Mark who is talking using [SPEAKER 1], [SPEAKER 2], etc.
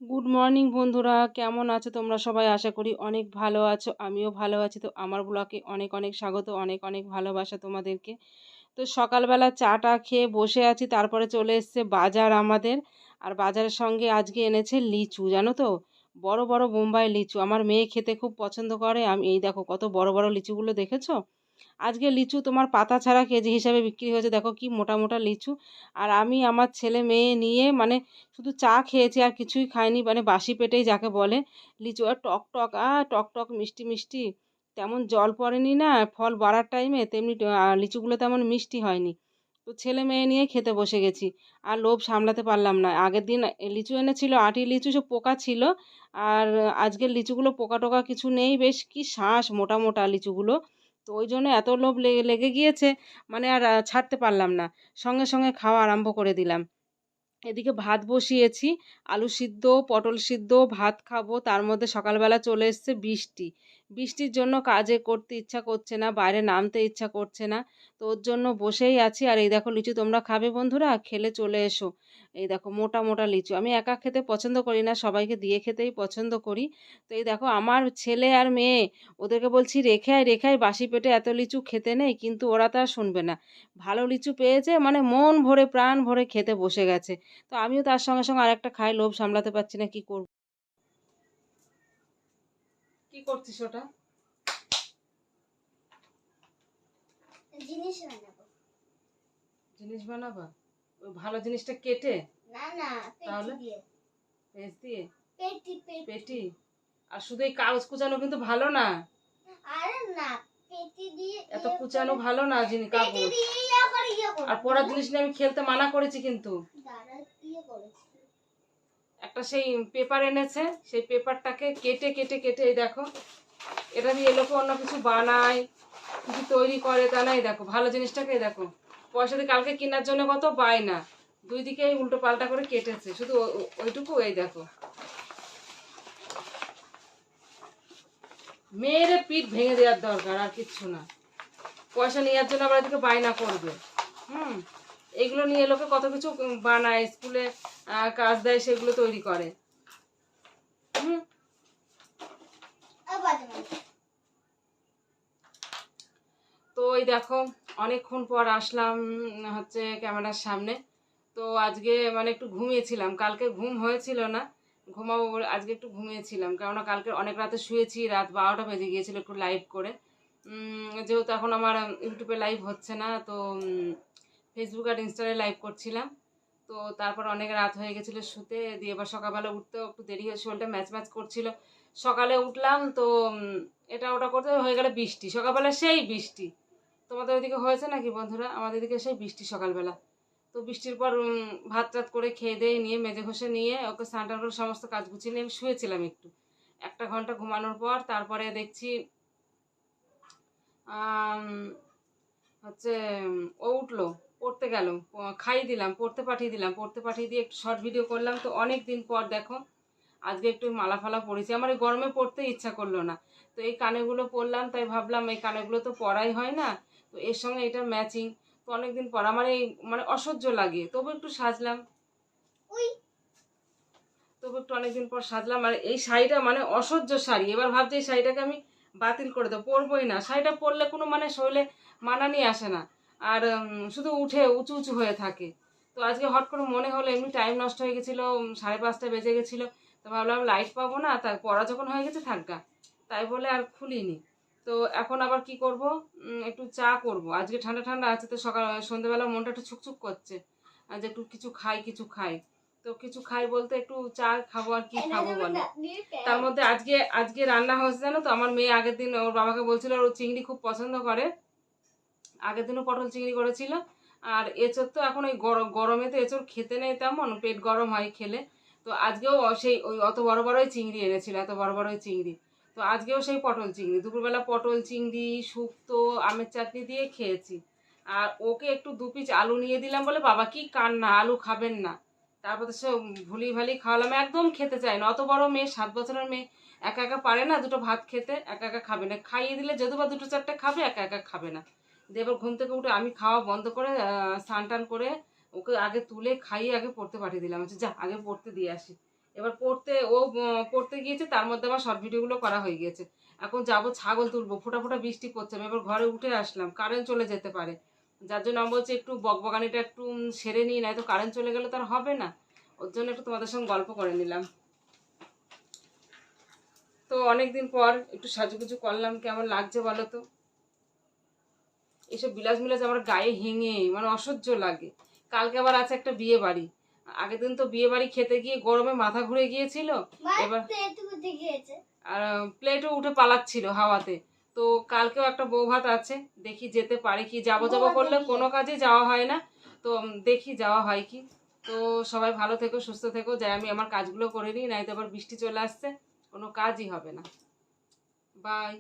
[SPEAKER 1] Good morning বন্ধুরা, কেমন আছো তোমরা সবাই? আশা করি অনেক ভালো আছো, আমিও ভালো আছি। তো আমার ব্লগে অনেক অনেক স্বাগত, অনেক অনেক ভালোবাসা তোমাদেরকে। তো সকালবেলা চাটা খেয়ে বসে আছি, তারপরে চলে এসছে বাজার আমাদের। আর বাজারের সঙ্গে আজকে এনেছে লিচু, জানো তো, বড় বড় বোম্বাই লিচু। আমার মেয়ে খেতে খুব পছন্দ করে। আমি এই দেখো কত বড় বড় লিচুগুলো, দেখেছো? আজকে লিচু তোমার পাতা ছাড়া কেজি হিসাবে বিক্রি হয়েছে, দেখো কি মোটা মোটা লিচু। আর আমি আমার ছেলে মেয়ে নিয়ে মানে শুধু চা খেয়েছি আর কিছুই খাইনি, মানে বাসি পেটেই যাকে বলে। লিচু আর টক টক, টক টক মিষ্টি মিষ্টি। তেমন জল পড়েনি না ফল বাড়ার টাইমে, তেমনি লিচুগুলো তেমন মিষ্টি হয়নি। তো ছেলে মেয়ে নিয়ে খেতে বসে গেছি। আর লোভ সামলাতে পারলাম না। আগের দিন লিচু এনেছিল, আটি লিচু, সব পোকা ছিল। আর আজকের লিচুগুলো পোকা টোকা কিছু নেই, বেশ কি শাঁস মোটা মোটা লিচুগুলো। তো ওই জন্য এত লোভ লেগে লেগে গিয়েছে, মানে আর ছাড়তে পারলাম না। সঙ্গে সঙ্গে খাওয়া আরম্ভ করে দিলাম। এদিকে ভাত বসিয়েছি, আলু সিদ্ধ, পটল সিদ্ধ, ভাত খাবো। তার মধ্যে সকালবেলা চলে এসছে বৃষ্টি। বৃষ্টির জন্য কাজে করতে ইচ্ছা করছে না, বাইরে নামতে ইচ্ছা করছে না। তো ওর জন্য বসেই আছি। আর এই দেখো লিচু, তোমরা খাবে বন্ধুরা? খেলে চলে এসো। এই দেখো মোটা মোটা লিচু, আমি একা খেতে পছন্দ করি না, সবাইকে দিয়ে খেতেই পছন্দ করি। তো এই দেখো আমার ছেলে আর মেয়ে, ওদেরকে বলছি রেখে আয় রেখে আয়, বাসি পেটে এত লিচু খেতে নেই, কিন্তু ওরা তো আর শুনবে না। ভালো লিচু পেয়েছে মানে মন ভরে প্রাণ ভরে খেতে বসে গেছে। তো আমিও তার সঙ্গে সঙ্গে আরেকটা খাই, লোভ সামলাতে পারছি না, কি করব। কি করছিস ওটা?
[SPEAKER 2] জিনিস বানাবো।
[SPEAKER 1] জিনিস বানাবা? ওই ভালো জিনিসটা কেটে?
[SPEAKER 2] না না,
[SPEAKER 1] তাহলে
[SPEAKER 2] পেটি দিয়ে।
[SPEAKER 1] পেঁচ দিয়ে?
[SPEAKER 2] পেটি পেটি।
[SPEAKER 1] পেটি? আর শুধু এই কাগজ কুচানো কিন্তু ভালো না।
[SPEAKER 2] আরে না, পেটি দিয়ে
[SPEAKER 1] এত কুচানো ভালো না জিনিস,
[SPEAKER 2] পেটি
[SPEAKER 1] কাগজ।
[SPEAKER 2] দিয়ে ইয়া করে ইয়া করে।
[SPEAKER 1] আর পড়ার জিনিস নিয়ে আমি খেলতে মানা করেছি কিন্তু।
[SPEAKER 2] দাদা ইয়ে করেছে।
[SPEAKER 1] একটা সেই পেপার এনেছে, সেই পেপারটাকে কেটে কেটে কেটে, এই দেখো, এটা দিয়ে লোকে অন্য কিছু বানায়, কিছু তৈরি করে, তা নাই। দেখো ভালো জিনিসটাকে, এই দেখো, পয়সা দিয়ে কালকে কেনার জন্য কত বায়না, দুই দিকে উল্টো পাল্টা করে কেটেছে, শুধু ওইটুকু। এই দেখো, মেয়েরে পিঠ ভেঙে দেওয়ার দরকার, আর কিচ্ছু না। পয়সা নেওয়ার জন্য আবার এদিকে বায়না করবে। হুম, এগুলো নিয়ে লোকে কত কিছু বানায়, স্কুলে কাজ দেয়, সেগুলো তৈরি করে। হুম। তো এই দেখো, অনেকক্ষণ পর আসলাম হচ্ছে ক্যামেরার সামনে। তো আজকে মানে একটু ঘুমিয়েছিলাম, কালকে ঘুম হয়েছিল না, ঘুমাবো বলে আজকে একটু ঘুমিয়েছিলাম। কেননা কালকে অনেক রাতে শুয়েছি, রাত 12টা বেজে গিয়েছিল একটু লাইভ করে। যেহেতু এখন আমার ইউটিউবে লাইভ হচ্ছে না, তো ফেসবুক আর ইনস্টারে লাইভ করছিলাম। তো তারপর অনেক রাত হয়ে গেছিলো শুতে, দিয়ে এবার সকালবেলা উঠতেও একটু দেরি হয়ে, শরীরটা ম্যাচ ম্যাচ করছিল। সকালে উঠলাম তো এটা ওটা করতে হয়ে গেলে বৃষ্টি, সকালবেলা সেই বৃষ্টি। তোমাদের ওইদিকে হয়েছে নাকি বন্ধুরা? আমাদের এদিকে সেই বৃষ্টি সকালবেলা। তো বৃষ্টির পর ভাত টাত করে খেয়ে দিয়ে নিয়ে মেজে ঘষে নিয়ে ওকে স্নান টান করে সমস্ত কাজ গুছিয়ে নিয়ে আমি শুয়েছিলাম একটু। 1 ঘন্টা ঘুমানোর পর তারপরে দেখছি আম, হচ্ছে ও উঠলো, পড়তে গেল, খাইয়ে দিলাম, পড়তে পাঠিয়ে দিলাম, পড়তে পাঠিয়ে দিয়ে একটু শর্ট ভিডিও করলাম। তো অনেক দিন পর দেখো আজকে একটু মালা ফালা পরেছি, আমার এই গরমে পড়তে ইচ্ছা করলো না। তো এই কানেগুলো পরলাম, তাই ভাবলাম এই কানেগুলো তো পরাই হয় না, তো এর সঙ্গে এটা ম্যাচিং। তো অনেকদিন পর আমার এই মানে অসহ্য লাগে, তবু একটু সাজলাম। তবু একটু অনেকদিন পর সাজলাম। আর এই শাড়িটা মানে অসহ্য শাড়ি, এবার ভাবছি এই শাড়িটাকে আমি বাতিল করে দেবো, পরবোই না। শাড়িটা পরলে কোনো মানে শরীরে মানানি আসে না, আর শুধু উঠে উঁচু উঁচু হয়ে থাকে। তো আজকে হট করে মনে হলো, এমনি টাইম নষ্ট হয়ে গেছিলো, 5:30 বেজে গেছিলো। তো ভাবলাম লাইট পাবো না, তাই পড়া যখন হয়ে গেছে থাকগা, তাই বলে আর খুলিনি। তো এখন আবার কি করব, একটু চা করব। আজকে ঠান্ডা ঠান্ডা আছে, তো সকাল সন্ধ্যেবেলা মনটা একটু ছুকছুক করছে, আর যে একটু কিছু খাই কিছু খাই। তো কিছু খাই বলতে একটু চা খাবো, আর কি খাবো বলো। তার মধ্যে আজকে আজকে রান্না হয়েছে জানো তো, আমার মেয়ে আগের দিন ওর বাবাকে বলছিল, ও চিংড়ি খুব পছন্দ করে, আগের দিনও পটল চিংড়ি করেছিল। আর এঁচোড় তো এখন ওই গরমে তো এঁচোড় খেতে নেই, তেমন পেট গরম হয় খেলে। তো আজকেও সেই ওই অত বড় বড়ই চিংড়ি এনেছিল, এত বড় বড়ই চিংড়ি। তো আজকেও সেই পটল চিংড়ি, দুপুরবেলা পটল চিংড়ি শুক্তো আমের চাটনি দিয়ে খেয়েছি। আর ওকে একটু 2 পিস আলু নিয়ে দিলাম, বলে বাবা কি কান্না, আলু খাবেন না। তারপর তো সে ভুলি ভালি খাওয়ালাম, একদম খেতে চায় না। অত বড় মেয়ে, 7 বছরের মেয়ে, একা একা পারে না দুটো ভাত খেতে, একা একা খাবে না। খাইয়ে দিলে যদু বা দুটো চারটে খাবে, একা একা খাবে না। দিয়ে এবার ঘুম থেকে উঠে আমি খাওয়া বন্ধ করে স্নান টান করে ওকে আগে তুলে খাইয়ে আগে পড়তে পাঠিয়ে দিলাম, হচ্ছে যা আগে পড়তে দিয়ে আসি। এবার পড়তে গিয়েছে, তার মধ্যে আমার শর্ট ভিডিওগুলো করা হয়ে গিয়েছে। এখন যাব ছাগল তুলবো, ফোঁটা ফোঁটা বৃষ্টি পড়ছে, আমি এবার ঘরে উঠে আসলাম, কারেন্ট চলে যেতে পারে। যার জন্য আমি বলছি একটু বকবকানিটা একটু সেরে নিই, নয়তো কারেন্ট চলে গেলে তো আর হবে না। ওর জন্য একটু তোমাদের সঙ্গে গল্প করে নিলাম। তো অনেকদিন পর একটু সাজুগুজু করলাম, কেমন লাগছে বলো তো। এইসব বিলাস মিলাস আমার গায়ে হেঙে মানে অসহ্য লাগে। কালকে আবার আছে একটা বিয়ে বাড়ি। আগের দিন তো বিয়ে বাড়ি খেতে গিয়ে গরমে মাথা ঘুরে গিয়েছিল। এবার আর প্লেটও উঠে পালাচ্ছিল হাওয়াতে। তো কালকেও একটা বউ ভাত আছে, দেখি যেতে পারে কি। যাবো যাবো করলে কোনো কাজে যাওয়া হয় না। তো দেখি যাওয়া হয় কি। তো সবাই ভালো থেকো, সুস্থ থেকো, যাই আমি আমার কাজগুলো করে নিই, নাই তো আবার বৃষ্টি চলে আসছে, কোনো কাজই হবে না। বাই।